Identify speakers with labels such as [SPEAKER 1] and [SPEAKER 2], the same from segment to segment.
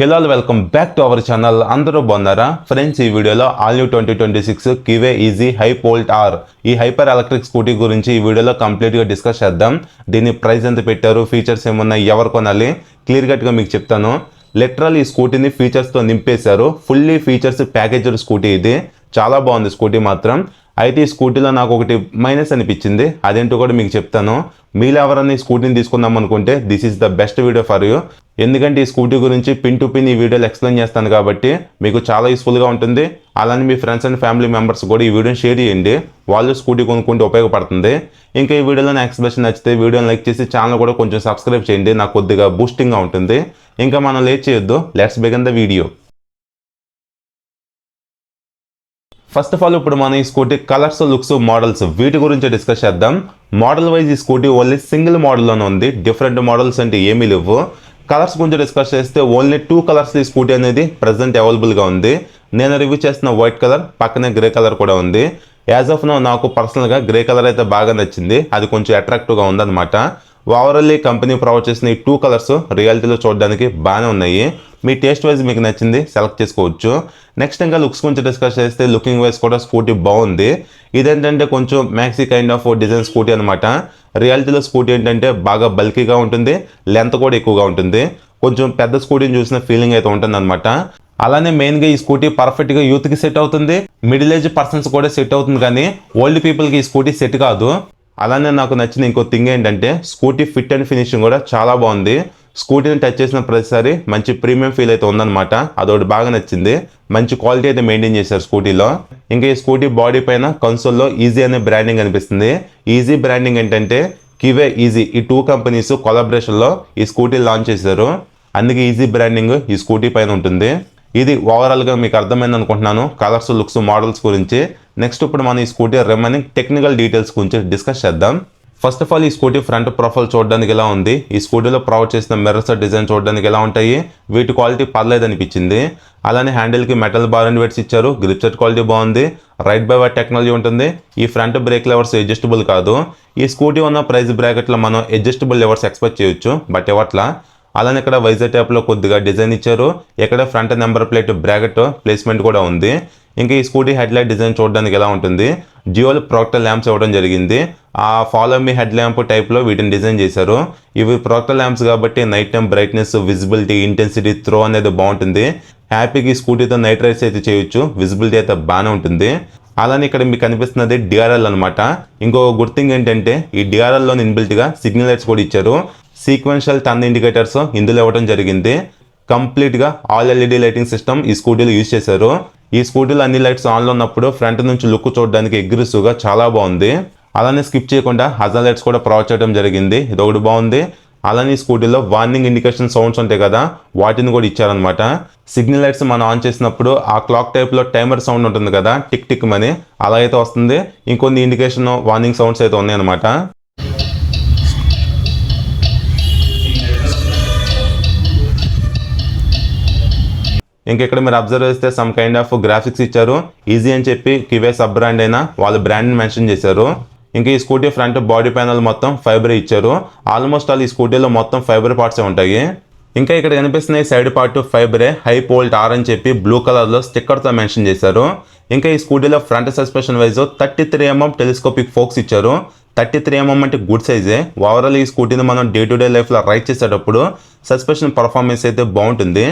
[SPEAKER 1] Hello welcome back to our channel. అందరూ బాగున్నారా friends? ఈ వీడియోలో ఆల్ న్యూ 2026 కివే ఈజీ హైపోల్ట్ ఆర్ ఈ హైపర్ ఎలక్ట్రిక్ స్కూటీ గురించి ఈ వీడియోలో కంప్లీట్గా డిస్కస్ చేద్దాం. దీని ప్రైస్ ఎంత పెట్టారు, ఫీచర్స్ ఏమున్నాయి, ఎవరు కొనాలి, క్లియర్ కట్గా మీకు చెప్తాను. లిటరల్ ఈ స్కూటీని ఫీచర్స్తో నింపేశారు. Fully features packaged scooty. ఇది చాలా బాగుంది స్కూటీ మాత్రం. అయితే ఈ స్కూటీలో నాకు ఒకటి మైనస్ అనిపించింది, అదేంటో కూడా మీకు చెప్తాను. మీరు ఎవరన్నా ఈ స్కూటీని తీసుకుందాం అనుకుంటే this is the best video for you. ఎందుకంటే ఈ స్కూటీ గురించి పిన్ టు పిన్ ఈ వీడియోలో ఎక్స్ప్లెయిన్ చేస్తాను కాబట్టి మీకు చాలా యూస్ఫుల్గా ఉంటుంది. అలానే మీ ఫ్రెండ్స్ అండ్ ఫ్యామిలీ మెంబర్స్ కూడా ఈ వీడియోని షేర్ చేయండి, వాళ్ళు స్కూటీ కొనుక్కుంటే ఉపయోగపడుతుంది. ఇంకా ఈ వీడియోలో నా ఎక్స్ప్లెనేషన్ నచ్చితే వీడియోని లైక్ చేసి ఛానల్ కూడా కొంచెం సబ్స్క్రైబ్ చేయండి, నాకు కొద్దిగా బూస్టింగ్గా ఉంటుంది. ఇంకా మనం లేట్ చేయొద్దు, let's begin the video. First of all ఇప్పుడు మనం ఈ స్కూటీ కలర్స్, లుక్స్, మోడల్స్ వీటి గురించి డిస్కస్ చేద్దాం. మోడల్ వైజ్ ఈ స్కూటీ ఓన్లీ సింగిల్ మోడల్లోనే ఉంది, డిఫరెంట్ మోడల్స్ అంటే ఏమీ లేవు. కలర్స్ గురించి డిస్కస్ చేస్తే ఓన్లీ 2 కలర్స్ ఈ స్కూటీ అనేది ప్రజెంట్ అవైలబుల్గా ఉంది. నేను రివ్యూ చేస్తున్న వైట్ కలర్, పక్కనే గ్రే కలర్ కూడా ఉంది. యాజ్ ఆఫ్ నో నాకు పర్సనల్గా గ్రే కలర్ అయితే బాగా నచ్చింది, అది కొంచెం అట్రాక్టివ్గా ఉందన్నమాట. ఓవరాల్లీ కంపెనీ ప్రొవైడ్ చేసిన ఈ 2 కలర్స్ రియాలిటీలో చూడడానికి బాగానే ఉన్నాయి. మీ టేస్ట్ వైజ్ మీకు నచ్చింది సెలెక్ట్ చేసుకోవచ్చు. నెక్స్ట్ ఇంకా లుక్స్ గురించి డిస్కస్ చేస్తే లుకింగ్ వైజ్ కూడా స్కూటీ బాగుంది. ఇదేంటంటే కొంచెం maxi kind of design scooty అనమాట. రియాలిటీలో స్కూటీ ఏంటంటే బాగా బల్కీగా ఉంటుంది, లెంత్ కూడా ఎక్కువగా ఉంటుంది. కొంచెం పెద్ద స్కూటీని చూసిన ఫీలింగ్ అయితే ఉంటుంది అనమాట. అలానే మెయిన్గా ఈ స్కూటీ పర్ఫెక్ట్గా యూత్కి సెట్ అవుతుంది, మిడిల్ ఏజ్ పర్సన్స్ కూడా సెట్ అవుతుంది, కానీ ఓల్డ్ పీపుల్కి ఈ స్కూటీ సెట్ కాదు. అలానే నాకు నచ్చిన ఇంకో థింగ్ ఏంటంటే స్కూటీ ఫిట్ అండ్ ఫినిషింగ్ కూడా చాలా బాగుంది. స్కూటీని టచ్ చేసిన ప్రతిసారి మంచి ప్రీమియం ఫీల్ అయితే ఉందన్నమాట, అదొకటి బాగా నచ్చింది. మంచి క్వాలిటీ అయితే మెయింటైన్ చేశారు స్కూటీలో. ఇంకా ఈ స్కూటీ బాడీ పైన కన్సోల్లో ఈజీ అనే బ్రాండింగ్ అనిపిస్తుంది. ఈజీ బ్రాండింగ్ ఏంటంటే కివే ఈజీ ఈ 2 కంపెనీస్ కొలాబరేషన్లో ఈ స్కూటీ లాంచ్ చేశారు, అందుకే ఈజీ బ్రాండింగ్ ఈ స్కూటీ పైన ఉంటుంది. ఇది ఓవరాల్గా మీకు అర్థమైంది అనుకుంటున్నాను కలర్స్, లుక్స్, మోడల్స్ గురించి. నెక్స్ట్ ఇప్పుడు మనం ఈ స్కూటీ రిమైనింగ్ టెక్నికల్ డీటెయిల్స్ గురించి డిస్కస్ చేద్దాం. ఫస్ట్ ఆఫ్ ఆల్ ఈ స్కూటీ ఫ్రంట్ ప్రొఫైల్ చూడడానికి ఎలా ఉంది, ఈ స్కూటీలో ప్రొవైడ్ చేసిన మిర్రర్స్ డిజైన్ చూడడానికి ఎలా ఉంటాయి, వీటి క్వాలిటీ పర్లేదు అనిపించింది. అలానే హ్యాండిల్కి మెటల్ బార్ అండ్ వెయిట్స్ ఇచ్చారు, గ్రిప్ సెట్ క్వాలిటీ బాగుంది, రైట్ బై వైర్ టెక్నాలజీ ఉంటుంది. ఈ ఫ్రంట్ బ్రేక్ లెవర్స్ అడ్జస్టబుల్ కాదు. ఈ స్కూటీ ఉన్న ప్రైస్ బ్రాకెట్లో మనం అడ్జస్టబుల్ లెవర్స్ ఎక్స్పెక్ట్ చేయొచ్చు, బట్ ఇవ్వట్లా. అలానే ఇక్కడ వైజర్ ట్యాప్లో కొద్దిగా డిజైన్ ఇచ్చారు, ఇక్కడ front number plate bracket placement కూడా ఉంది. ఇంకా ఈ స్కూటీ హెడ్ లైట్ డిజైన్ చూడడానికి ఎలా ఉంటుంది, డ్యూయల్ ప్రొజెక్టర్ ల్యాంప్స్ ఇవ్వడం జరిగింది. ఆ ఫాలో మీ హెడ్ ల్యాంప్ టైప్లో వీటిని డిజైన్ చేశారు. ఇవి ప్రొజెక్టర్ ల్యాంప్స్ కాబట్టి night time brightness, visibility, intensity, throw అనేది బాగుంటుంది. హ్యాపీగా ఈ స్కూటీతో నైట్ రైడ్స్ అయితే చేయొచ్చు, విజిబిలిటీ అయితే బాగానే ఉంటుంది. అలానే ఇక్కడ మీకు కనిపిస్తున్నది డిఆర్ఎల్ అనమాట. ఇంకో గుడ్ థింగ్ ఏంటంటే ఈ డిఆర్ఎల్లోని ఇన్బిల్ట్గా సిగ్నల్ లైట్స్ కూడా ఇచ్చారు. సీక్వెన్షియల్ టర్న్ ఇండికేటర్స్ ఇందులో ఇవ్వడం జరిగింది. కంప్లీట్గా ఆల్ ఎల్ఈడి లైటింగ్ సిస్టమ్ ఈ స్కూటీలో యూజ్ చేశారు. ఈ స్కూటీలో అన్ని లైట్స్ ఆన్లో ఉన్నప్పుడు ఫ్రంట్ నుంచి లుక్ చూడడానికి అగ్రెసివ్గా చాలా బాగుంది. అలానే స్కిప్ చేయకుండా హజార్ లైట్స్ కూడా ప్రొవైడ్ చేయడం జరిగింది, ఇదొకటి బాగుంది. అలానే ఈ స్కూటీలో వార్నింగ్ ఇండికేషన్ సౌండ్స్ ఉంటాయి కదా, వాటిని కూడా ఇచ్చారనమాట. సిగ్నల్ లైట్స్ మనం ఆన్ చేసినప్పుడు ఆ క్లాక్ టైప్లో టైమర్ సౌండ్ ఉంటుంది కదా, టిక్ టిక్ మని అలా అయితే వస్తుంది. ఇంకొన్ని ఇండికేషన్ వార్నింగ్ సౌండ్స్ అయితే ఉన్నాయన్నమాట. ఇంకా ఇక్కడ మీరు అబ్జర్వ్ చేస్తే సమ్ కైండ్ ఆఫ్ గ్రాఫిక్స్ ఇచ్చారు. ఈజీ అని చెప్పి కివే సబ్ బ్రాండ్ అయినా వాళ్ళ బ్రాండ్ని మెన్షన్ చేశారు. ఇంకా ఈ స్కూటీ ఫ్రంట్ బాడీ ప్యానల్ మొత్తం ఫైబర్ ఇచ్చారు. ఆల్మోస్ట్ ఆల్ ఈ స్కూటీలో మొత్తం ఫైబర్ పార్ట్సే ఉంటాయి. ఇంకా ఇక్కడ కనిపిస్తున్న సైడ్ పార్ట్ ఫైబరే, హైపోల్ట్ ఆర్ అని చెప్పి బ్లూ కలర్లో స్టిక్కర్తో మెన్షన్ చేశారు. ఇంకా ఈ స్కూటీలో front suspension wise 33 mm telescopic forks ఇచ్చారు. 33 mm అంటే గుడ్ సైజే. ఓవరాల్ ఈ స్కూటీని మనం డే టు డే లైఫ్లో రైడ్ చేసేటప్పుడు సస్పెన్షన్ పర్ఫార్మెన్స్ అయితే బాగుంటుంది.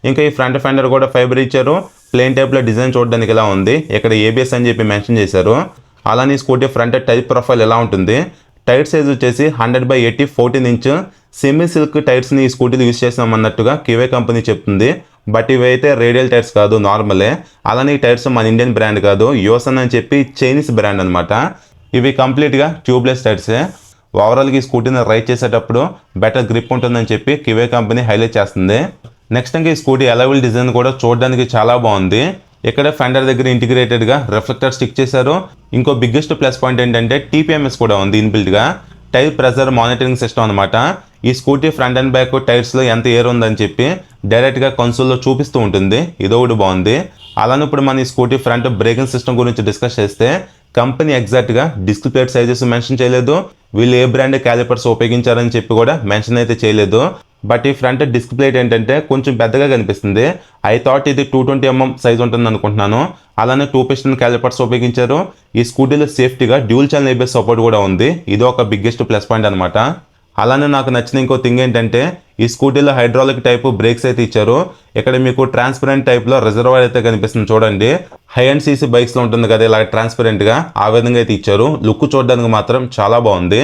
[SPEAKER 1] ఇంకా ఈ ఫ్రంట్ ఫెండర్ కూడా ఫైబర్ ఇచ్చారు. ప్లెయిన్ టైప్లో డిజైన్ చూడడానికి ఎలా ఉంది, ఇక్కడ ఏబిఎస్ అని చెప్పి మెన్షన్ చేశారు. అలానే స్కూటీ ఫ్రంట్ టైర్ ప్రొఫైల్ ఎలా ఉంటుంది, టైర్ సైజ్ వచ్చేసి 100/80 14 ఇంచ్ సెమీ సిల్క్ టైర్స్ని ఈ స్కూటీలు యూజ్ చేస్తామన్నట్టుగా కివే కంపెనీ చెప్తుంది. బట్ ఇవైతే రేడియల్ టైర్స్ కాదు, నార్మలే. అలానే ఈ టైర్స్ మన ఇండియన్ బ్రాండ్ కాదు, యోసన్ అని చెప్పి చైనీస్ బ్రాండ్ అనమాట. ఇవి కంప్లీట్గా ట్యూబ్లెస్ టైర్సే. ఓవరాల్గా ఈ స్కూటీని రైడ్ చేసేటప్పుడు బెటర్ గ్రిప్ ఉంటుందని చెప్పి కివే కంపెనీ హైలైట్ చేస్తుంది. నెక్స్ట్ ఇంకా ఈ స్కూటీ అలైవల్ డిజైన్ కూడా చూడడానికి చాలా బాగుంది. ఇక్కడ ఫెండర్ దగ్గర ఇంటిగ్రేటెడ్గా రిఫ్లెక్టర్ స్టిక్ చేశారు. ఇంకో బిగ్గెస్ట్ ప్లస్ పాయింట్ ఏంటంటే టీపీఎంఎస్ కూడా ఉంది ఇన్బిల్ట్గా, టైర్ ప్రెజర్ మానిటరింగ్ సిస్టమ్ అనమాట. ఈ స్కూటీ ఫ్రంట్ అండ్ బ్యాక్ టైర్స్లో ఎంత ఎయిర్ ఉందని చెప్పి డైరెక్ట్గా కన్సోల్లో చూపిస్తూ ఉంటుంది, ఇదొకటి బాగుంది. అలానే ఇప్పుడు మన ఈ స్కూటీ ఫ్రంట్ బ్రేకింగ్ సిస్టమ్ గురించి డిస్కస్ చేస్తే కంపెనీ ఎగ్జాక్ట్గా డిస్క్ ప్లేట్ సైజెస్ మెన్షన్ చేయలేదు, వీళ్ళు ఏ బ్రాండ్ క్యాలిపర్స్ ఉపయోగించారని చెప్పి కూడా మెన్షన్ అయితే చేయలేదు. బట్ ఈ ఫ్రంట్ డిస్క్ ప్లేట్ ఏంటంటే కొంచెం పెద్దగా కనిపిస్తుంది. ఐ థాట్ ఇది 220mm సైజ్ ఉంటుంది అనుకుంటున్నాను. అలానే 2 పిస్టన్ క్యాలిపర్స్ ఉపయోగించారు. ఈ స్కూటీలో సేఫ్టీగా డ్యూల్ ఛానల్ ABS సపోర్ట్ కూడా ఉంది. ఇది ఒక బిగ్గెస్ట్ ప్లస్ పాయింట్ అనమాట. అలానే నాకు నచ్చిన ఇంకో థింగ్ ఏంటంటే ఈ స్కూటీలో హైడ్రాలిక్ టైప్ బ్రేక్స్ అయితే ఇచ్చారు. ఇక్కడ మీకు ట్రాన్స్పరెంట్ టైప్లో రిజర్వాయర్ అయితే కనిపిస్తుంది చూడండి. హై అండ్ సీసీ బైక్స్లో ఉంటుంది కదా ఇలా ట్రాన్స్పరెంట్గా, ఆ విధంగా అయితే ఇచ్చారు. లుక్ చూడడానికి మాత్రం చాలా బాగుంది.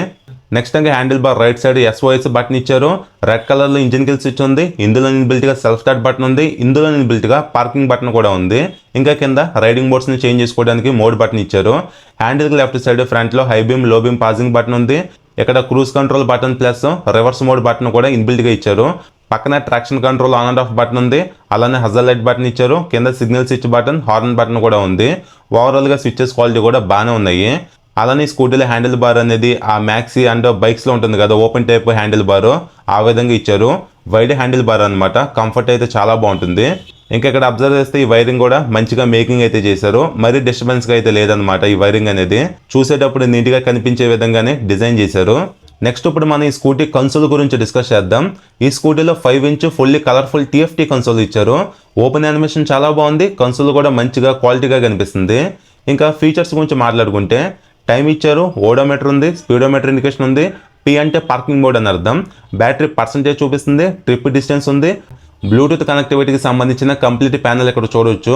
[SPEAKER 1] నెక్స్ట్ ఇంకా handle bar right side SOS button ఇచ్చారు. రెడ్ కలర్లో ఇంజిన్ కిల్ స్విచ్ ఉంది. ఇందులో ఇన్బిల్ట్గా సెల్ఫ్ స్టార్ట్ బటన్ ఉంది. ఇందులో ఇన్బిల్ట్గా పార్కింగ్ బటన్ కూడా ఉంది. ఇంకా కింద రైడింగ్ మోడ్స్ని చేంజ్ చేసుకోవడానికి మోడ్ బటన్ ఇచ్చారు. హ్యాండిల్కి లెఫ్ట్ సైడ్ ఫ్రంట్లో హై బీమ్ లో బీమ్ పాజింగ్ బటన్ ఉంది. ఇక్కడ cruise control button plus reverse mode button కూడా ఇన్బిల్ట్గా ఇచ్చారు. పక్కన traction control on and of button ఉంది. అలానే హజల్ లైట్ బటన్ ఇచ్చారు. కింద signal switch button, horn button కూడా ఉంది. ఓవరాల్గా స్విచెస్ క్వాలిటీ కూడా బాగానే ఉన్నాయి. అలానే స్కూటీలో హ్యాండిల్ బార్ అనేది ఆ మ్యాక్సీ అండ్ బైక్స్లో ఉంటుంది కదా ఓపెన్ టైప్ హ్యాండిల్ బారు, ఆ విధంగా ఇచ్చారు. వైడ్ హ్యాండిల్ బార్ అనమాట. కంఫర్ట్ అయితే చాలా బాగుంటుంది. ఇంకా ఇక్కడ అబ్జర్వ్ చేస్తే ఈ వైరింగ్ కూడా మంచిగా మేకింగ్ అయితే చేశారు. మరీ డిస్టర్బెన్స్గా అయితే లేదనమాట. ఈ వైరింగ్ అనేది చూసేటప్పుడు నీట్గా కనిపించే విధంగానే డిజైన్ చేశారు. నెక్స్ట్ ఇప్పుడు మనం ఈ స్కూటీ కన్సోల్ గురించి డిస్కస్ చేద్దాం. ఈ స్కూటీలో 5" ఫుల్లీ కలర్ఫుల్ TFT కన్సోల్ ఇచ్చారు. ఓపెన్ యానిమేషన్ చాలా బాగుంది. కన్సోల్ కూడా మంచిగా క్వాలిటీగా కనిపిస్తుంది. ఇంకా ఫీచర్స్ గురించి మాట్లాడుకుంటే టైం ఇచ్చారు, ఓడోమీటర్ ఉంది, స్పీడోమీటర్ ఇండికేషన్ ఉంది. P అంటే పార్కింగ్ మోడ్ అని అర్థం. బ్యాటరీ పర్సంటేజ్ చూపిస్తుంది, ట్రిప్ డిస్టెన్స్ ఉంది. బ్లూటూత్ కనెక్టివిటీకి సంబంధించిన కంప్లీట్ ప్యానెల్ ఇక్కడ చూడవచ్చు.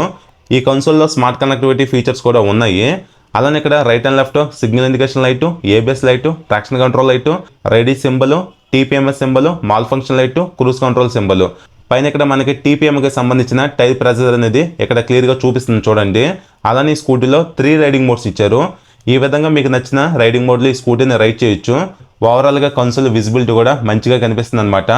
[SPEAKER 1] ఈ కన్సోల్లో స్మార్ట్ కనెక్టివిటీ ఫీచర్స్ కూడా ఉన్నాయి. అలానే ఇక్కడ right and left signal indication light, ABS light, traction control light, ready symbol, TPMS symbol, mall function light, cruise control symbol. పైన ఇక్కడ మనకి TPMకి సంబంధించిన టైర్ ప్రెజర్ అనేది ఇక్కడ క్లియర్గా చూపిస్తుంది చూడండి. అలానే ఈ స్కూటీలో 3 రైడింగ్ మోడ్స్ ఇచ్చారు. ఈ విధంగా మీకు నచ్చిన రైడింగ్ మోడ్లో ఈ స్కూటీని రైడ్ చేయొచ్చు. ఓవరాల్గా కన్సోల్ విజిబిలిటీ కూడా మంచిగా కనిపిస్తుంది అనమాట.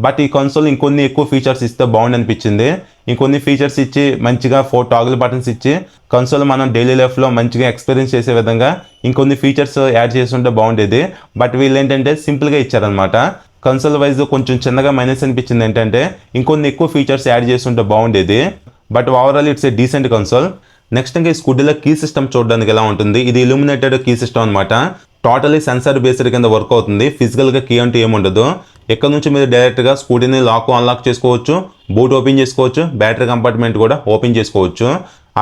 [SPEAKER 1] బట్ ఈ కన్సోల్ ఇంకొన్ని ఎక్కువ ఫీచర్స్ ఇస్తే బాగుంది అనిపించింది. ఇంకొన్ని ఫీచర్స్ ఇచ్చి మంచిగా 4 టాగుల్ బటన్స్ ఇచ్చి కన్సోల్ మనం డైలీ లైఫ్లో మంచిగా ఎక్స్పీరియన్స్ చేసే విధంగా ఇంకొన్ని ఫీచర్స్ యాడ్ చేస్తుంటే బాగుండేది. బట్ వీళ్ళు ఏంటంటే సింపుల్గా ఇచ్చారనమాట. కన్సోల్ వైజ్ కొంచెం చిన్నగా మైనస్ అనిపించింది ఏంటంటే ఇంకొన్ని ఎక్కువ ఫీచర్స్ యాడ్ చేస్తుంటే బాగుండేది. But overall it's a decent console. Next ఇంకా ఈ స్కూటీలో కీ సిస్టమ్ చూడడానికి ఎలా ఉంటుంది. ఇది ఇల్యూమినేటెడ్ కీ సిస్టమ్ అనమాట. టోటలీ సెన్సార్ బేస్డ్ కింద వర్క్ అవుతుంది. ఫిజికల్గా కీ అంటూ ఏముండదు. ఇక్కడ నుంచి మీరు డైరెక్ట్గా స్కూటీని లాక్ అన్లాక్ చేసుకోవచ్చు, బూట్ ఓపెన్ చేసుకోవచ్చు, బ్యాటరీ కంపార్ట్మెంట్ కూడా ఓపెన్ చేసుకోవచ్చు.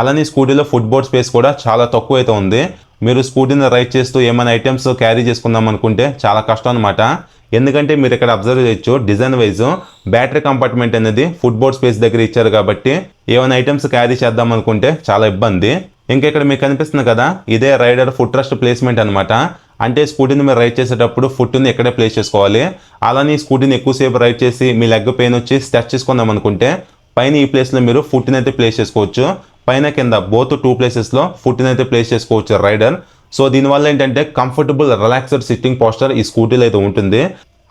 [SPEAKER 1] అలానే స్కూటీలో ఫుట్బోర్డ్ స్పేస్ కూడా చాలా తక్కువ అయితే ఉంది. మీరు స్కూటీని రైడ్ చేస్తూ ఏమైనా ఐటమ్స్ క్యారీ చేసుకుందాం అనుకుంటే చాలా కష్టం అనమాట. ఎందుకంటే మీరు ఇక్కడ అబ్జర్వ్ చేయొచ్చు డిజైన్ వైజ్ బ్యాటరీ కంపార్ట్మెంట్ అనేది ఫుట్బోర్డ్ స్పేస్ దగ్గర ఇచ్చారు కాబట్టి ఏమైనా ఐటమ్స్ క్యారీ చేద్దాం అనుకుంటే చాలా ఇబ్బంది. ఇంకా ఇక్కడ మీకు కనిపిస్తుంది కదా ఇదే రైడర్ ఫుట్ రెస్ట్ ప్లేస్మెంట్ అనమాట. అంటే స్కూటీని మీరు రైడ్ చేసేటప్పుడు ఫుట్ని ఎక్కడే ప్లేస్ చేసుకోవాలి. అలానే స్కూటీని ఎక్కువసేపు రైడ్ చేసి మీ లెగ్ పెయిన్ వచ్చి స్ట్రెచ్ చేసుకుందాం అనుకుంటే పైన ఈ ప్లేస్లో మీరు ఫుట్ని అయితే ప్లేస్ చేసుకోవచ్చు. పైన కింద బోత్ 2 ప్లేసెస్లో ఫుట్ని అయితే ప్లేస్ చేసుకోవచ్చు రైడర్. సో దీనివల్ల ఏంటంటే కంఫర్టబుల్ రిలాక్స్డ్ సిట్టింగ్ పోస్టర్ ఈ స్కూటీలో అయితే ఉంటుంది.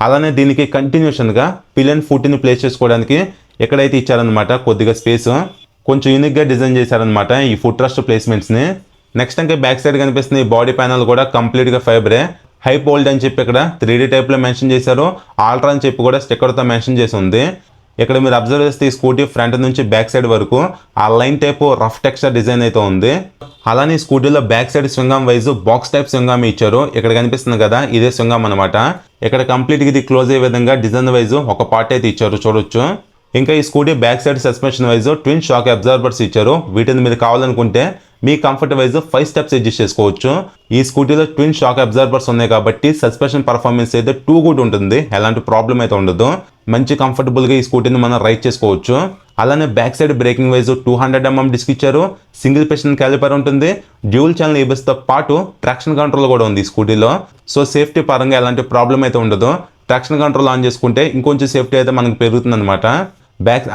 [SPEAKER 1] అలానే దీనికి కంటిన్యూషన్గా పిలియన్ ఫుట్ని ప్లేస్ చేసుకోవడానికి ఎక్కడైతే ఇచ్చారనమాట కొద్దిగా స్పేస్ కొంచెం యూనిక్గా డిజైన్ చేశారనమాట ఈ ఫుట్ రెస్ట్ ప్లేస్మెంట్స్ని. నెక్స్ట్ ఇంకా బ్యాక్ సైడ్ కనిపిస్తుంది ఈ బాడీ ప్యానల్ కూడా కంప్లీట్గా ఫైబరే. హైప్ హోల్డ్ అని చెప్పి ఇక్కడ 3D టైప్లో మెన్షన్ చేశారు. ఆల్ట్రా అని చెప్పి కూడా స్టిక్కర్తో మెన్షన్ చేసి ఉంది. ఇక్కడ మీరు అబ్జర్వ్ చేస్తే ఈ స్కూటీ ఫ్రంట్ నుంచి బ్యాక్ సైడ్ వరకు ఆ line type rough texture design అయితే ఉంది. అలానే ఈ స్కూటీలో back side swingarm wise box type swingarm ఇచ్చారు. ఇక్కడ కనిపిస్తుంది కదా ఇదే స్వింగం అనమాట. ఇక్కడ కంప్లీట్గా ఇది క్లోజ్ అయ్యే విధంగా డిజైన్ వైజ్ ఒక పార్ట్ అయితే ఇచ్చారు చూడొచ్చు. ఇంకా ఈ scooty back side suspension wise twin shock absorbers ఇచ్చారు. వీటిని మీరు కావాలనుకుంటే మీ కంఫర్ట్ వైజ్ 5 స్టెప్స్ అడ్జస్ట్ చేసుకోవచ్చు. ఈ స్కూటీలో ట్విన్ షాక్ అబ్జార్బర్స్ ఉన్నాయి కాబట్టి సస్పెన్షన్ పర్ఫార్మెన్స్ అయితే టూ గుడ్ ఉంటుంది. ఎలాంటి ప్రాబ్లం అయితే ఉండదు. మంచి కంఫర్టబుల్గా ఈ స్కూటీని మనం రైడ్ చేసుకోవచ్చు. అలానే back side braking wise 200mm disc ఇచ్చారు. సింగిల్ పిస్టన్ క్యాలిపర్ ఉంటుంది. డ్యూల్ ఛానల్ ABSతో పాటు ట్రాక్షన్ కంట్రోల్ కూడా ఉంది ఈ స్కూటీలో. సో సేఫ్టీ పరంగా ఎలాంటి ప్రాబ్లం అయితే ఉండదు. ట్రాక్షన్ కంట్రోల్ ఆన్ చేసుకుంటే ఇంకొంచెం సేఫ్టీ అయితే మనకు పెరుగుతుంది అనమాట.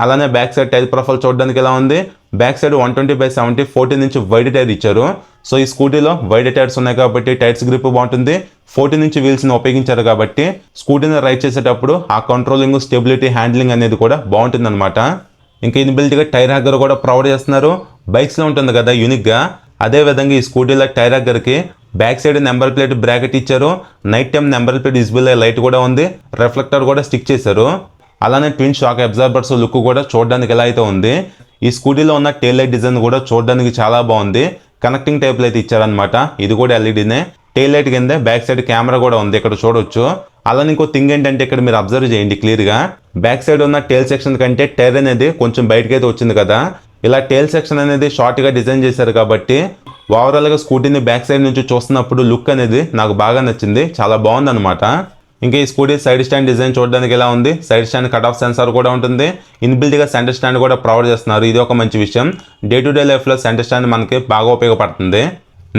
[SPEAKER 1] అలానే బ్యాక్ సైడ్ టైర్ ప్రొఫైల్ చూడడానికి ఎలా ఉంది. Back side 120/70 14 inch wide tyre ఇచ్చారు. సో ఈ స్కూటీలో వైడ్ టైర్స్ ఉన్నాయి కాబట్టి టైర్స్ గ్రిప్ బాగుంటుంది. 14 ఇంచ్ వీల్స్ని ఉపయోగించారు కాబట్టి స్కూటీని రైడ్ చేసేటప్పుడు ఆ కంట్రోలింగ్, స్టెబిలిటీ, హ్యాండ్లింగ్ అనేది కూడా బాగుంటుంది అనమాట. ఇంకా ఇన్బిల్ట్గా టైర్ హగ్గర్ కూడా ప్రొవైడ్ చేస్తున్నారు. బైక్స్లో ఉంటుంది కదా యూనిక్గా, అదేవిధంగా ఈ స్కూటీలో టైర్ హగ్గర్కి back side number plate bracket ఇచ్చారు. Night time number plate visible light కూడా ఉంది. రిఫ్లెక్టర్ కూడా స్టిక్ చేశారు. అలానే ట్విన్ షాక్ అబ్జార్బర్స్ లుక్ కూడా చూడడానికి ఎలా అయితే ఉంది. ఈ స్కూటీలో ఉన్న టెయిల్ లైట్ డిజైన్ కూడా చూడడానికి చాలా బాగుంది. కనెక్టింగ్ టైప్లో అయితే ఇచ్చారనమాట. ఇది కూడా ఎల్ఈడీనే. టెయిల్ లైట్ కింద బ్యాక్ సైడ్ కెమెరా కూడా ఉంది ఇక్కడ చూడొచ్చు. అలానే ఇంకో థింగ్ ఏంటంటే ఇక్కడ మీరు అబ్జర్వ్ చేయండి క్లియర్గా, బ్యాక్ సైడ్ ఉన్న టైల్ సెక్షన్ కంటే టైర్ అనేది కొంచెం బయటకి అయితే వచ్చింది కదా. ఇలా టైల్ సెక్షన్ అనేది షార్ట్గా డిజైన్ చేశారు కాబట్టి ఓవరాల్గా స్కూటీని బ్యాక్ సైడ్ నుంచి చూస్తున్నప్పుడు లుక్ అనేది నాకు బాగా నచ్చింది, చాలా బాగుందన్నమాట. ఇంకా ఈ స్కూటీ సైడ్ స్టాండ్ డిజైన్ చూడడానికి ఎలా ఉంది, side stand cut off sensor కూడా ఉంటుంది, ఇన్బిల్ట్గా సెంటర్ స్టాండ్ కూడా ప్రొవైడ్ చేస్తున్నారు. ఇది ఒక మంచి విషయం, డే టు డే లైఫ్లో సెంటర్ స్టాండ్ మనకి బాగా ఉపయోగపడుతుంది.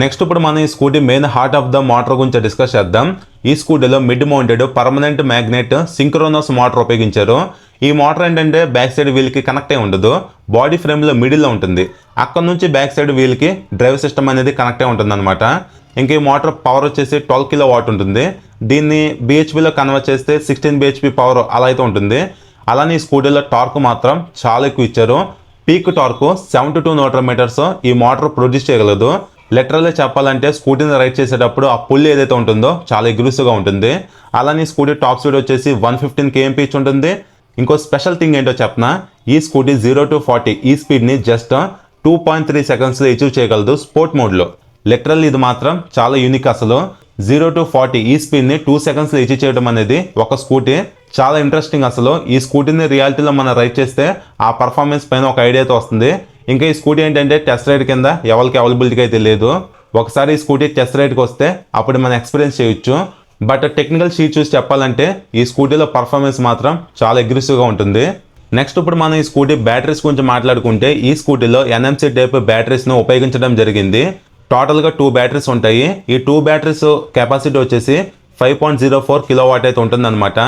[SPEAKER 1] నెక్స్ట్ ఇప్పుడు మనం ఈ scooty main heart of the motor గురించి డిస్కస్ చేద్దాం. ఈ స్కూటీలో mid mounted permanent magnet synchronous motor ఉపయోగించారు. ఈ మోటార్ ఏంటంటే బ్యాక్ సైడ్ వీల్కి కనెక్ట్ అయి ఉండదు, బాడీ ఫ్రేమ్లో మిడిల్లో ఉంటుంది. అక్కడ నుంచి బ్యాక్ సైడ్ వీల్కి డ్రైవ్ సిస్టమ్ అనేది కనెక్ట్ అయి ఉంటుంది అనమాట. ఇంకా ఈ మోటార్ పవర్ వచ్చేసి 12 kW ఉంటుంది. దీన్ని BHPలో కన్వర్ట్ చేస్తే 16 BHP పవర్ అలా అయితే ఉంటుంది. అలానే ఈ స్కూటీలో టార్క్ మాత్రం చాలా ఎక్కువ ఇచ్చారు. పీక్ టార్క్ 72 Nm ఈ మోటార్ ప్రొడ్యూస్ చేయగలదు. లిటరల్లీ చెప్పాలంటే స్కూటీని రైడ్ చేసేటప్పుడు ఆ పుల్ ఏదైతే ఉంటుందో చాలా ఎగ్రెసివ్గా ఉంటుంది. అలానే స్కూటీ టాప్ స్పీడ్ వచ్చేసి 115 kmph ఉంటుంది. ఇంకో స్పెషల్ థింగ్ ఏంటో చెప్పనా, ఈ స్కూటీ 0 to 40 ఈ స్పీడ్ని జస్ట్ 2.3 సెకండ్స్లో అచీవ్ చేయగలదు స్పోర్ట్ మోడ్లో. లిటరల్లీ ఇది మాత్రం చాలా యూనిక్. అసలు 0 to 40 ఈ స్పీడ్ని 2 సెకండ్స్లో అచీవ్ చేయడం అనేది ఒక స్కూటీ చాలా ఇంట్రెస్టింగ్. అసలు ఈ స్కూటీని రియాలిటీలో మనం రైడ్ చేస్తే ఆ పర్ఫార్మెన్స్ పైన ఒక ఐడియా అయితే వస్తుంది. ఇంకా ఈ స్కూటీ ఏంటంటే టెస్ట్ రైడ్ కింద ఎవరికి అవైలబిలిటీ అయితే లేదు. ఒకసారి ఈ స్కూటీ టెస్ట్ రైడ్కి వస్తే అప్పుడు మనం ఎక్స్పీరియన్స్ చేయొచ్చు. బట్ టెక్నికల్ షీట్ చూసి చెప్పాలంటే ఈ స్కూటీలో పర్ఫార్మెన్స్ మాత్రం చాలా అగ్రెసివ్గా ఉంటుంది. నెక్స్ట్ ఇప్పుడు మనం ఈ స్కూటీ బ్యాటరీస్ గురించి మాట్లాడుకుంటే ఈ స్కూటీలో NMC టైప్ బ్యాటరీస్ను ఉపయోగించడం జరిగింది. టోటల్గా 2 బ్యాటరీస్ ఉంటాయి. ఈ 2 బ్యాటరీస్ కెపాసిటీ వచ్చేసి 5.04 kW అయితే ఉంటుందన్నమాట.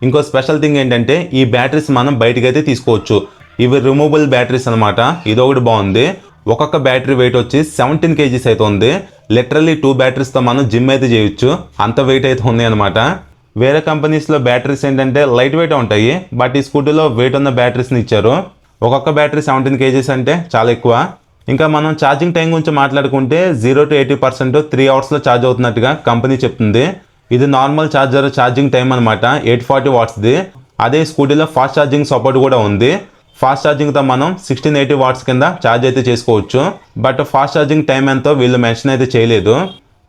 [SPEAKER 1] ఇంకో స్పెషల్ థింగ్ ఏంటంటే ఈ బ్యాటరీస్ మనం బయటకు అయితే తీసుకోవచ్చు. ఇవి రిమూవబుల్ బ్యాటరీస్ అనమాట. ఇది ఒకటి బాగుంది. ఒక్కొక్క బ్యాటరీ వెయిట్ వచ్చి 17 kgs అయితే ఉంది. లిటరల్లీ 2 బ్యాటరీస్తో మనం జిమ్ అయితే చేయొచ్చు, అంత వెయిట్ అయితే ఉంది అనమాట. వేరే కంపెనీస్లో బ్యాటరీస్ ఏంటంటే లైట్ వెయిట్ ఉంటాయి, బట్ ఈ స్కూటీలో వెయిట్ ఉన్న బ్యాటరీస్ని ఇచ్చారు. ఒక్కొక్క బ్యాటరీ 17 kgs అంటే చాలా ఎక్కువ. ఇంకా మనం ఛార్జింగ్ టైం గురించి మాట్లాడుకుంటే 0 to 80% 3 అవర్స్లో ఛార్జ్ అవుతున్నట్టుగా కంపెనీ చెప్తుంది. ఇది నార్మల్ ఛార్జర్ ఛార్జింగ్ టైం అనమాట, 840 వాట్స్ది. అదే స్కూటీలో ఫాస్ట్ ఛార్జింగ్ సపోర్ట్ కూడా ఉంది. ఫాస్ట్ ఛార్జింగ్తో మనం 1680 వాట్స్ కింద ఛార్జ్ అయితే చేసుకోవచ్చు. బట్ ఫాస్ట్ ఛార్జింగ్ టైం ఎంతో వీళ్ళు మెన్షన్ అయితే చేయలేదు.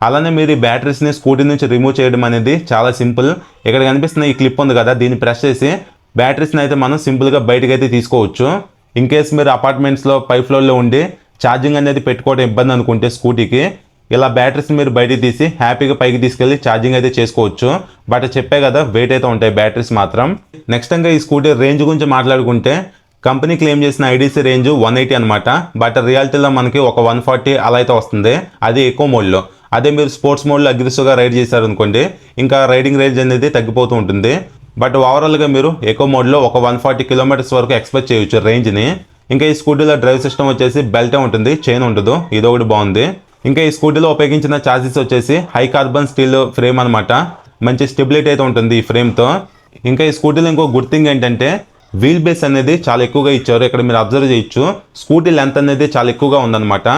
[SPEAKER 1] అలానే మీరు ఈ బ్యాటరీస్ని స్కూటీ నుంచి రిమూవ్ చేయడం అనేది చాలా సింపుల్. ఇక్కడ కనిపిస్తున్న ఈ క్లిప్ ఉంది కదా, దీన్ని ప్రెస్ చేసి బ్యాటరీస్ని అయితే మనం సింపుల్గా బయటకు అయితే తీసుకోవచ్చు. ఇన్ కేస్ మీరు అపార్ట్మెంట్స్లో పై ఫ్లోర్లో ఉండి ఛార్జింగ్ అనేది పెట్టుకోవడం ఇబ్బంది అనుకుంటే స్కూటీకి, ఇలా బ్యాటరీస్ని మీరు బయటికి తీసి హ్యాపీగా పైకి తీసుకెళ్ళి ఛార్జింగ్ అయితే చేసుకోవచ్చు. బట్ చెప్పే కదా వెయిట్ అయితే ఉంటాయి బ్యాటరీస్ మాత్రం. నెక్స్ట్ ఇంకా ఈ స్కూటీ రేంజ్ గురించి మాట్లాడుకుంటే కంపెనీ క్లెయిమ్ చేసిన IDC రేంజ్ 180 అనమాట. బట్ రియాలిటీలో మనకి ఒక 140 అలా అయితే వస్తుంది, అది ఎక్కువ మోడ్లో. అదే మీరు స్పోర్ట్స్ మోడ్లో అగ్రెసివ్గా రైడ్ చేశారనుకోండి ఇంకా రైడింగ్ రేంజ్ అనేది తగ్గిపోతూ ఉంటుంది. బట్ ఓవరాల్గా మీరు ఎక్కువ మోడ్లో ఒక 140 km వరకు ఎక్స్పెక్ట్ చేయొచ్చు రేంజ్ని. ఇంకా ఈ స్కూటీలో డ్రైవ్ సిస్టమ్ వచ్చేసి బెల్టే ఉంటుంది, చైన్ ఉండదు, ఇది ఒకటి బాగుంది. ఇంకా ఈ స్కూటీలో ఉపయోగించిన చాసిస్ వచ్చేసి హై కార్బన్ స్టీల్ ఫ్రేమ్ అనమాట. మంచి స్టెబిలిటీ అయితే ఉంటుంది ఈ ఫ్రేమ్తో. ఇంకా ఈ స్కూటీలో ఇంకో గుడ్ థింగ్ ఏంటంటే వీల్ బేస్ అనేది చాలా ఎక్కువగా ఇచ్చారు. ఇక్కడ మీరు అబ్జర్వ్ చేయొచ్చు, స్కూటీ లెంత్ అనేది చాలా ఎక్కువగా ఉందన్నమాట.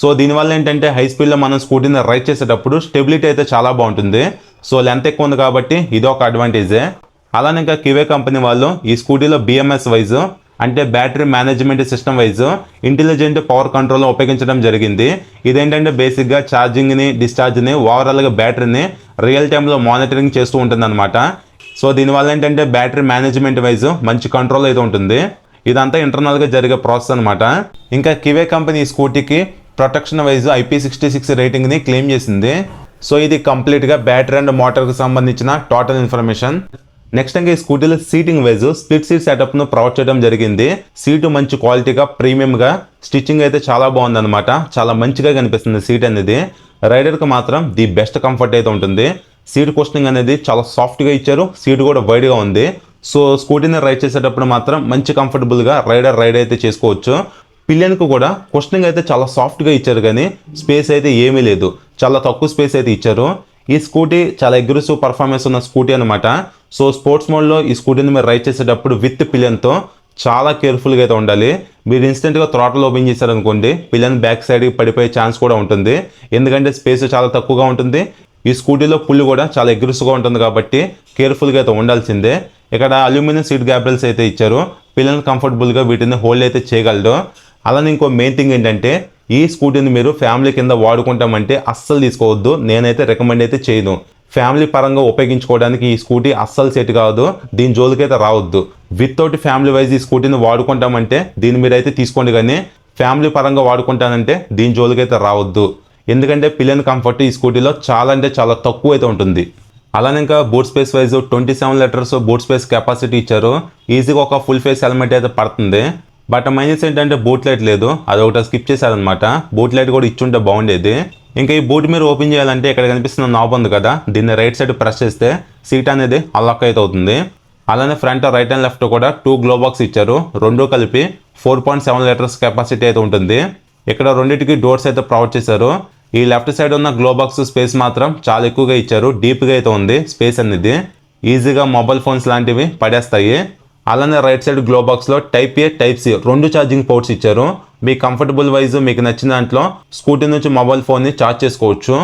[SPEAKER 1] సో దీనివల్ల ఏంటంటే హై స్పీడ్లో మనం స్కూటీని రైడ్ చేసేటప్పుడు స్టెబిలిటీ అయితే చాలా బాగుంటుంది. సో లెంత్ ఎక్కువ ఉంది కాబట్టి ఇది ఒక అడ్వాంటేజే. అలానే ఇంకా కివే కంపెనీ వాళ్ళు ఈ స్కూటీలో BMS వైజ్ అంటే battery management system wise intelligent power control ఉపయోగించడం జరిగింది. ఇదేంటంటే బేసిక్గా ఛార్జింగ్ని డిశ్చార్జ్ని ఓవరాల్గా బ్యాటరీని రియల్ టైంలో మానిటరింగ్ చేస్తూ ఉంటుంది అనమాట. సో దీనివల్ల ఏంటంటే బ్యాటరీ మేనేజ్మెంట్ వైజ్ మంచి కంట్రోల్ అయితే ఉంటుంది. ఇదంతా ఇంటర్నల్గా జరిగే ప్రాసెస్ అనమాట. ఇంకా కివే కంపెనీ ఈ స్కూటీకి ప్రొటెక్షన్ వైజ్ IP66 రేటింగ్ని క్లెయిమ్ చేసింది. సో ఇది కంప్లీట్గా బ్యాటరీ అండ్ మోటార్కి సంబంధించిన టోటల్ ఇన్ఫర్మేషన్. నెక్స్ట్ ఇంకా ఈ స్కూటీలో సీటింగ్ వైజ్ స్ప్లిట్ సీట్ సెటప్ను ప్రొవైడ్ చేయడం జరిగింది. సీటు మంచి క్వాలిటీగా ప్రీమియంగా, స్టిచ్చింగ్ అయితే చాలా బాగుందన్నమాట. చాలా మంచిగా కనిపిస్తుంది సీట్ అనేది. రైడర్కి మాత్రం ది బెస్ట్ కంఫర్ట్ అయితే ఉంటుంది. సీట్ కుషనింగ్ అనేది చాలా సాఫ్ట్గా ఇచ్చారు, సీట్ కూడా వైడ్గా ఉంది. సో స్కూటీని రైడ్ చేసేటప్పుడు మాత్రం మంచి కంఫర్టబుల్గా రైడ్ అయితే చేసుకోవచ్చు. పిల్లలకు కూడా కుషనింగ్ అయితే చాలా సాఫ్ట్గా ఇచ్చారు, కానీ స్పేస్ అయితే ఏమీ లేదు, చాలా తక్కువ స్పేస్ అయితే ఇచ్చారు. ఈ స్కూటీ చాలా అగ్రెసివ్ పర్ఫార్మెన్స్ ఉన్న స్కూటీ అనమాట. సో స్పోర్ట్స్ మోడ్లో ఈ స్కూటీని మీరు రైడ్ చేసేటప్పుడు విత్ పిల్లన్తో చాలా కేర్ఫుల్గా అయితే ఉండాలి. మీరు ఇన్స్టెంట్గా థ్రాటిల్ ఓపెన్ చేశారనుకోండి పిల్లన్ బ్యాక్ సైడ్కి పడిపోయే ఛాన్స్ కూడా ఉంటుంది, ఎందుకంటే స్పేస్ చాలా తక్కువగా ఉంటుంది. ఈ స్కూటీలో పుల్లు కూడా చాలా అగ్రెసివ్గా ఉంటుంది కాబట్టి కేర్ఫుల్గా అయితే ఉండాల్సిందే. ఇక్కడ అల్యూమినియం సీట్ గ్యాబ్రల్స్ అయితే ఇచ్చారు, పిల్లలు కంఫర్టబుల్గా వీటిని హోల్డ్ అయితే చేయగలరు. అలానే ఇంకో మెయిన్ థింగ్ ఏంటంటే ఈ స్కూటీని మీరు ఫ్యామిలీ కింద వాడుకుంటామంటే అస్సలు తీసుకోవద్దు, నేనైతే రికమెండ్ అయితే చేయను. ఫ్యామిలీ పరంగా ఉపయోగించుకోవడానికి ఈ స్కూటీ అస్సలు సెట్ కాదు, దీని జోలికైతే రావద్దు. వితౌట్ ఫ్యామిలీ వైజ్ ఈ స్కూటీని వాడుకుంటామంటే దీని మీద అయితే తీసుకోండి, కానీ ఫ్యామిలీ పరంగా వాడుకుంటానంటే దీని జోలికైతే రావద్దు. ఎందుకంటే పిల్లల కంఫర్ట్ ఈ స్కూటీలో చాలా అంటే చాలా తక్కువ అయితే ఉంటుంది. అలానే ఇంకా boot space wise 27 litres boot space capacity ఇచ్చారు. ఈజీగా ఒక ఫుల్ ఫేస్ హెల్మెట్ అయితే పడుతుంది. బట్ మైనస్ ఏంటంటే బూట్ లైట్ లేదు, అది ఒకటి స్కిప్ చేశారనమాట. బూట్ లైట్ కూడా ఇచ్చుంటే బాగుండేది. ఇంకా ఈ బూట్ మీరు ఓపెన్ చేయాలంటే ఇక్కడ కనిపిస్తున్న నాబ్ ఉంది కదా, దీన్ని రైట్ సైడ్ ప్రెస్ చేస్తే సీట్ అనేది అన్లాక్ అయితే అవుతుంది. అలానే ఫ్రంట్ రైట్ అండ్ లెఫ్ట్ కూడా 2 గ్లో బాక్స్ ఇచ్చారు. రెండు కలిపి 4.7 లీటర్స్ కెపాసిటీ అయితే ఉంటుంది. ఇక్కడ రెండింటికి డోర్స్ అయితే ప్రొవైడ్ చేశారు. ఈ లెఫ్ట్ సైడ్ ఉన్న గ్లో బాక్స్ స్పేస్ మాత్రం చాలా ఎక్కువగా ఇచ్చారు, డీప్గా అయితే ఉంది స్పేస్ అనేది. ఈజీగా మొబైల్ ఫోన్స్ లాంటివి పడేస్తాయి. అలానే రైట్ సైడ్ గ్లో బాక్స్లో టైప్ ఏ టైప్ సి 2 ఛార్జింగ్ పోర్ట్స్ ఇచ్చారు. మీ కంఫర్టబుల్ వైజ్ మీకు నచ్చిన దాంట్లో స్కూటీ నుంచి మొబైల్ ఫోన్ని ఛార్జ్ చేసుకోవచ్చు.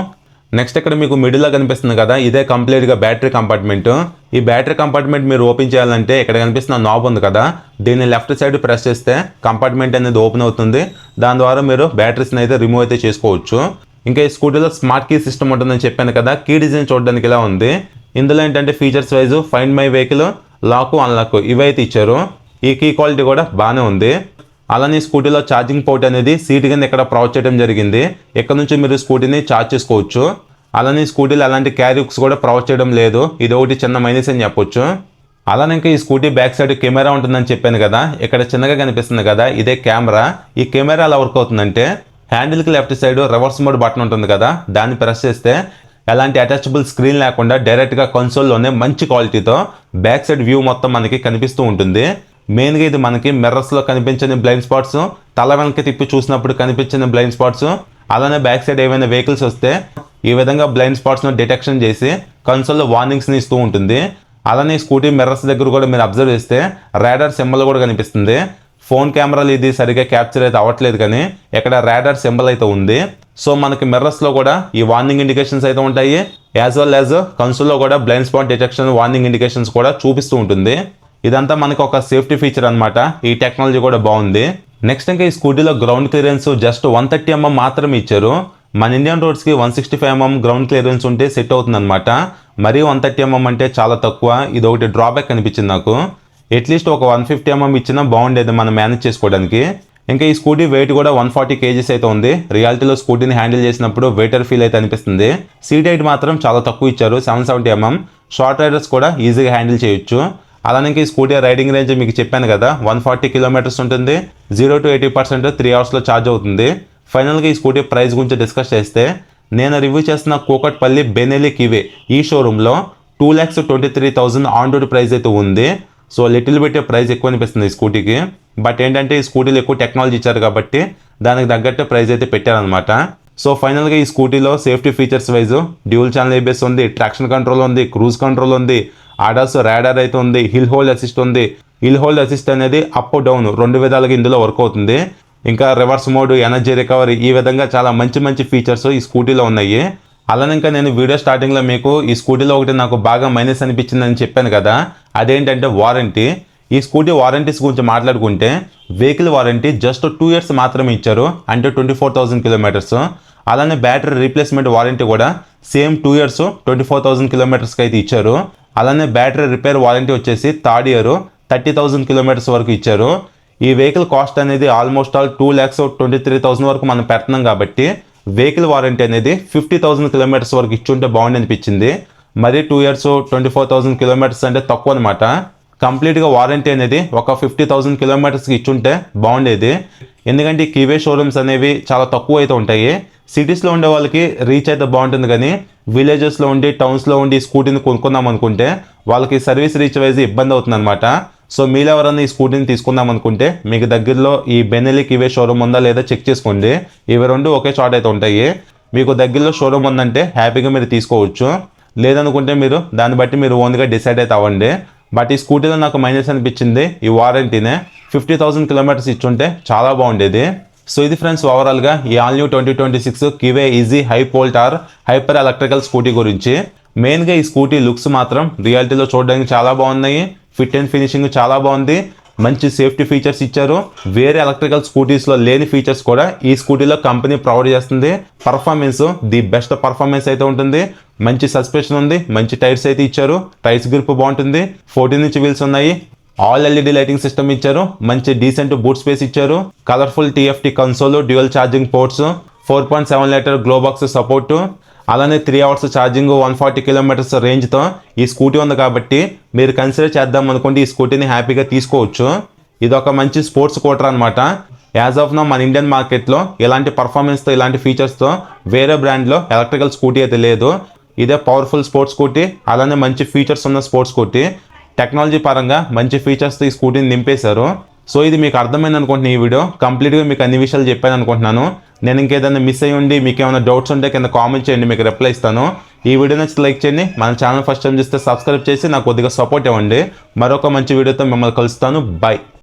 [SPEAKER 1] నెక్స్ట్ ఇక్కడ మీకు మిడిల్లో కనిపిస్తుంది కదా, ఇదే కంప్లీట్గా బ్యాటరీ కంపార్ట్మెంట్. ఈ బ్యాటరీ కంపార్ట్మెంట్ మీరు ఓపెన్ చేయాలంటే ఇక్కడ కనిపిస్తున్న నాబ్ ఉంది కదా, దీన్ని లెఫ్ట్ సైడ్ ప్రెస్ చేస్తే కంపార్ట్మెంట్ అనేది ఓపెన్ అవుతుంది. దాని ద్వారా మీరు బ్యాటరీస్ని అయితే రిమూవ్ అయితే చేసుకోవచ్చు. ఇంకా ఈ స్కూటీలో స్మార్ట్ కీ సిస్టమ్ ఉంటుందని చెప్పాను కదా, కీ డిజైన్ చూడడానికి ఇలా ఉంది. ఇందులో ఏంటంటే features wise find my vehicle, lock, unlock ఇవైతే ఇచ్చారు. ఈ కీ క్వాలిటీ కూడా బాగానే ఉంది. అలానే స్కూటీలో ఛార్జింగ్ పోర్ట్ అనేది సీట్ కింద ఇక్కడ ప్రొవైడ్ చేయడం జరిగింది. ఇక్కడ నుంచి మీరు స్కూటీని ఛార్జ్ చేసుకోవచ్చు. అలానే స్కూటీలో అలాంటి క్యారీక్స్ కూడా ప్రొవైడ్ చేయడం లేదు, ఇది ఒకటి చిన్న మైనస్ అని చెప్పొచ్చు. అలానే ఇంకా ఈ స్కూటీ బ్యాక్ సైడ్ కెమెరా ఉంటుందని చెప్పాను కదా, ఇక్కడ చిన్నగా కనిపిస్తుంది కదా, ఇదే కెమెరా. ఈ కెమెరా ఎలా వర్క్ అవుతుందంటే హ్యాండిల్కి left side reverse mode button ఉంటుంది కదా, దాన్ని ప్రెస్ చేస్తే ఎలాంటి అటాచబుల్ స్క్రీన్ లేకుండా డైరెక్ట్గా కన్సోల్లోనే మంచి క్వాలిటీతో బ్యాక్ సైడ్ వ్యూ మొత్తం మనకి కనిపిస్తూ ఉంటుంది. మెయిన్గా ఇది మనకి మిర్రర్స్లో కనిపించని బ్లైండ్ స్పాట్స్, తల వెనక్కి తిప్పి చూసినప్పుడు కనిపించిన బ్లైండ్ స్పాట్స్, అలానే బ్యాక్ సైడ్ ఏమైనా వెహికల్స్ వస్తే ఈ విధంగా బ్లైండ్ స్పాట్స్ను డిటెక్షన్ చేసి కన్సోల్లో వార్నింగ్స్ని ఇస్తూ ఉంటుంది. అలానే స్కూటీ మిర్రర్స్ దగ్గర కూడా మీరు అబ్జర్వ్ చేస్తే రాడార్ సింబల్ కూడా కనిపిస్తుంది. ఫోన్ కెమెరాలు ఇది సరిగ్గా క్యాప్చర్ అయితే అవ్వట్లేదు, కానీ ఇక్కడ రాడార్ సింబల్ అయితే ఉంది. సో మనకి మిర్రర్స్లో కూడా ఈ వార్నింగ్ ఇండికేషన్స్ అయితే ఉంటాయి, యాజ్ వెల్ యాజ్ కన్సోల్లో కూడా blind spot detection warning indications కూడా చూపిస్తూ ఉంటుంది. ఇదంతా మనకి ఒక సేఫ్టీ ఫీచర్ అనమాట. ఈ టెక్నాలజీ కూడా బాగుంది. నెక్స్ట్ ఇంకా ఈ స్కూటీలో గ్రౌండ్ క్లియరెన్స్ జస్ట్ 130 mm మాత్రమే ఇచ్చారు. మన ఇండియన్ రోడ్స్కి 165 mm గ్రౌండ్ క్లియరెన్స్ ఉంటే సెట్ అవుతుంది అనమాట. మరీ 130 mm అంటే చాలా తక్కువ, ఇది ఒకటి డ్రాబ్యాక్ అనిపించింది నాకు. అట్లీస్ట్ ఒక 150 mm ఇచ్చినా బాగుండేది మనం మేనేజ్ చేసుకోవడానికి. ఇంకా ఈ స్కూటీ వెయిట్ కూడా 140 kgs అయితే ఉంది. రియాలిటీలో స్కూటీని హ్యాండిల్ చేసినప్పుడు వెయిటర్ ఫీల్ అయితే అనిపిస్తుంది. సీట్ హైట్ మాత్రం చాలా తక్కువ ఇచ్చారు, 770 mm. షార్ట్ రైడర్స్ కూడా ఈజీగా హ్యాండిల్ చేయొచ్చు. అలానే ఈ స్కూటీ రైడింగ్ రేంజ్ మీకు చెప్పాను కదా, 140 kilometers ఉంటుంది. 0 to 80% 3 hours ఛార్జ్ అవుతుంది. ఫైనల్గా ఈ స్కూటీ ప్రైస్ గురించి డిస్కస్ చేస్తే, నేను రివ్యూ చేస్తున్న కూకట్పల్లి బెనెలీ కివే ఈ షోరూంలో 2,23,000 ఆన్ రోడ్ ప్రైస్ అయితే ఉంది. సో లిటిల్ బిట్ ప్రైస్ ఎక్కువ అనిపిస్తుంది ఈ స్కూటీకి. బట్ ఏంటంటే ఈ స్కూటీలో ఎక్కువ టెక్నాలజీ ఇచ్చారు కాబట్టి దానికి తగ్గట్టు ప్రైస్ అయితే పెట్టారనమాట. సో ఫైనల్గా ఈ స్కూటీలో safety features wise dual channel ABS ఉంది, ట్రాక్షన్ కంట్రోల్ ఉంది, క్రూజ్ కంట్రోల్ ఉంది, ఆడాస్ రాడార్ అయితే ఉంది, హిల్ హోల్డ్ అసిస్ట్ ఉంది. హిల్ హోల్డ్ అసిస్ట్ అనేది అప్ డౌన్ 2 విధాలుగా ఇందులో వర్క్ అవుతుంది. ఇంకా రివర్స్ మోడ్, ఎనర్జీ రికవరీ, ఈ విధంగా చాలా మంచి మంచి ఫీచర్స్ ఈ స్కూటీలో ఉన్నాయి. అలానే ఇంకా నేను వీడియో స్టార్టింగ్లో మీకు ఈ స్కూటీలో ఒకటి నాకు బాగా మైనస్ అనిపించిందని చెప్పాను కదా, అదేంటంటే వారంటీ. ఈ స్కూటీ వారంటీస్ గురించి మాట్లాడుకుంటే వెహికల్ వారంటీ జస్ట్ 2 years మాత్రమే ఇచ్చారు, అంటే 24,000 kilometers. అలానే బ్యాటరీ రీప్లేస్మెంట్ వారంటీ కూడా సేమ్ 2 years 24,000 kilometersకి అయితే ఇచ్చారు. అలానే బ్యాటరీ రిపేర్ వారంటీ వచ్చేసి 3rd year 30,000 kilometers వరకు ఇచ్చారు. ఈ వెహికల్ కాస్ట్ అనేది ఆల్మోస్ట్ ఆల్ 2,23,000 వరకు మనం పెడుతున్నాం కాబట్టి వెహికల్ వారంటీ అనేది 50,000 kilometers వరకు ఇచ్చుంటే బాగుండి అనిపించింది. మరి 2 years 24,000 kilometers అంటే తక్కువ అనమాట. కంప్లీట్గా వారంటీ అనేది ఒక 50,000 kilometersకి ఇచ్చుంటే బాగుండేది. ఎందుకంటే ఈ కివే షోరూమ్స్ అనేవి చాలా తక్కువ అయితే ఉంటాయి. సిటీస్లో ఉండే వాళ్ళకి రీచ్ అయితే బాగుంటుంది, కానీ విలేజెస్లో ఉండి టౌన్స్లో ఉండి స్కూటీని కొనుక్కుందాం అనుకుంటే వాళ్ళకి సర్వీస్ రీచ్ వైజ్ ఇబ్బంది అవుతుంది అనమాట. సో మీరు ఎవరైనా ఈ స్కూటీని తీసుకుందాం అనుకుంటే మీకు దగ్గరలో ఈ బెనెలీ కివే షోరూమ్ ఉందా లేదా చెక్ చేసుకోండి. ఇవి రెండు ఒకే చోట అయితే ఉంటాయి. మీకు దగ్గరలో షోరూమ్ ఉందంటే హ్యాపీగా మీరు తీసుకోవచ్చు, లేదనుకుంటే మీరు దాన్ని బట్టి మీరు ఓన్గా డిసైడ్ అయితే అవ్వండి. బట్ ఈ స్కూటీలో నాకు మైనస్ అనిపించింది ఈ వారంటీనే. 50,000 kilometers ఇచ్చుంటే చాలా బాగుండేది. సో ఇది ఫ్రెండ్స్ ఓవరాల్గా ఈ ఆల్ న్యూ 2026 కివే easy Hypolt R hyper electrical scooty గురించి. మెయిన్గా ఈ స్కూటీ లుక్స్ మాత్రం రియాలిటీలో చూడడానికి చాలా బాగున్నాయి. ఫిట్ అండ్ ఫినిషింగ్ చాలా బాగుంది. మంచి సేఫ్టీ ఫీచర్స్ ఇచ్చారు. వేరే ఎలక్ట్రికల్ స్కూటీస్లో లేని ఫీచర్స్ కూడా ఈ స్కూటీలో కంపెనీ ప్రొవైడ్ చేస్తుంది. పర్ఫార్మెన్స్ ది బెస్ట్ పర్ఫార్మెన్స్ అయితే ఉంటుంది. మంచి సస్పెన్షన్ ఉంది, మంచి టైర్స్ అయితే ఇచ్చారు, టైర్స్ గ్రిప్ బాగుంటుంది, 14 ఇంచ్ వీల్స్ ఉన్నాయి, ఆల్ ఎల్ఈడి లైటింగ్ సిస్టమ్ ఇచ్చారు, మంచి డీసెంట్ బూట్ స్పేస్ ఇచ్చారు, colourful TFT console, dual charging ports, 4.7 litre glow box support, అలానే 3 అవర్స్ ఛార్జింగ్, 140 కిలోమీటర్స్ రేంజ్తో ఈ స్కూటీ ఉంది. కాబట్టి మీరు కన్సిడర్ చేద్దాం అనుకోండి, ఈ స్కూటీని హ్యాపీగా తీసుకోవచ్చు. ఇది ఒక మంచి స్పోర్ట్స్ స్కూటర్ అనమాట. యాజ్ ఆఫ్ నౌ మన ఇండియన్ మార్కెట్లో ఇలాంటి పర్ఫార్మెన్స్తో ఇలాంటి ఫీచర్స్తో వేరే బ్రాండ్లో ఎలక్ట్రికల్ స్కూటీ అయితే లేదు. ఇదే పవర్ఫుల్ స్పోర్ట్స్ స్కూటీ, అలానే మంచి ఫీచర్స్ ఉన్న స్పోర్ట్స్ స్కూటీ. టెక్నాలజీ పరంగా మంచి ఫీచర్స్తో ఈ స్కూటీని నింపేశారు. సో ఇది మీకు అర్థమైంది అనుకుంటున్నాను. ఈ వీడియో కంప్లీట్గా మీకు అన్ని విషయాలు చెప్పాను అనుకుంటున్నాను. నేను ఇంకేదైనా మిస్ అయ్యి ఉండి మీకు ఏమైనా డౌట్స్ ఉంటే కింద కామెంట్ చేయండి, మీకు రిప్లై ఇస్తాను. ఈ వీడియో నచ్చితే లైక్ చేయండి, మన ఛానల్ ఫస్ట్ టైం చూస్తే సబ్స్క్రైబ్ చేసి నాకు కొద్దిగా సపోర్ట్ ఇవ్వండి. మరొక మంచి వీడియోతో మిమ్మల్ని కలుస్తాను. బాయ్.